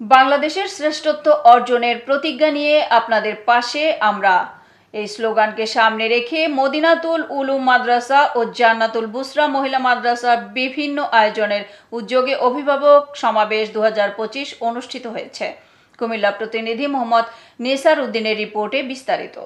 বাংলাদেশের শ্রেষ্ঠত্ব অর্জনের প্রতিজ্ঞা নিয়ে আপনাদের পাশে আমরা। এই স্লোগানকে সামনে রেখে মদিনাতুল উলুম মাদ্রাসা ও জান্নাতুল বুসরা মহিলা মাদ্রাসার বিভিন্ন আয়োজনের উদ্যোগে অভিভাবক সমাবেশ 2025 অনুষ্ঠিত হয়েছে। কুমিল্লা প্রতিনিধি মোহাম্মদ নেসার উদ্দিনের রিপোর্টে বিস্তারিত।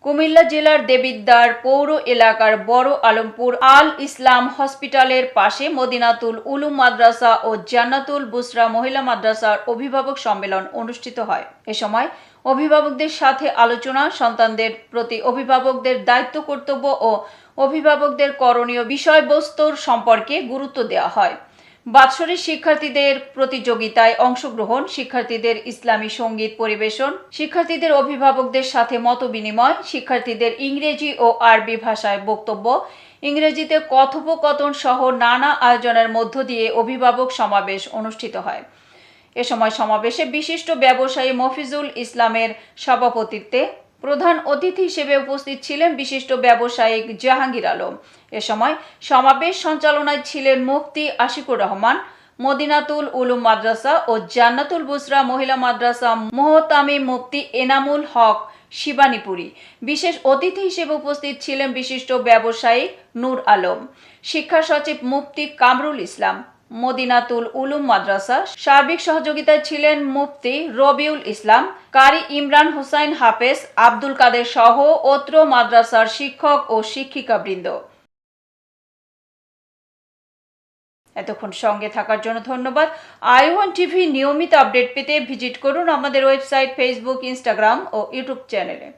কুমিল্লা জেলার দেবিদ্বার পৌর এলাকার বড় আলমপুর আল ইসলাম হসপিটালের পাশে মদিনাতুল উলুম মাদ্রাসা ও জান্নাতুল বুসরা মহিলা মাদ্রাসার অভিভাবক সম্মেলন অনুষ্ঠিত হয়। এ সময় অভিভাবকদের সাথে আলোচনা, সন্তানদের প্রতি অভিভাবকদের দায়িত্ব কর্তব্য ও অভিভাবকদের করণীয় বিষয়বস্তুর সম্পর্কে গুরুত্ব দেওয়া হয়। বাৎসরিক শিক্ষার্থীদের প্রতিযোগিতায় অংশগ্রহণ, শিক্ষার্থীদের ইসলামী সঙ্গীত পরিবেশন, শিক্ষার্থীদের অভিভাবকদের সাথে মতবিনিময়, শিক্ষার্থীদের ইংরেজি ও আরবি ভাষায় বক্তব্য, ইংরেজিতে কথোপকথন সহ নানা আয়োজনের মধ্য দিয়ে অভিভাবক সমাবেশ অনুষ্ঠিত হয়। এ সময় সমাবেশে বিশিষ্ট ব্যবসায়ী মফিজুল ইসলামের সভাপতিত্বে প্রধান অতিথি হিসেবে উপস্থিত ছিলেন বিশিষ্ট ব্যবসায়িক জাহাঙ্গীর আলম। এ সময় সমাবেশ সঞ্চালনায় ছিলেন মুফতি আশিকুর রহমান, মদিনাতুল উলুম মাদ্রাসা ও জান্নাতুল বুসরা মহিলা মাদ্রাসা মোহতামিম মুফতি এনামুল হক শিবানীপুরী। বিশেষ অতিথি হিসেবে উপস্থিত ছিলেন বিশিষ্ট ব্যবসায়ী নূর আলম, শিক্ষা সচিব মুফতি কামরুল ইসলাম, মদিনাতুল উলুম মাদ্রাসা। সার্বিক সহযোগিতায় ছিলেন মুফতি রবিউল ইসলাম, কারি ইমরান হুসাইন হাফেজ, আব্দুল কাদের সহ অত্র মাদ্রাসার শিক্ষক ও শিক্ষিকাবৃন্দ। এতক্ষণ সঙ্গে থাকার জন্য ধন্যবাদ। i1 টিভি নিয়মিত আপডেট পেতে ভিজিট করুন আমাদের ওয়েবসাইট, ফেসবুক, ইনস্টাগ্রাম ও ইউটিউব চ্যানেলে।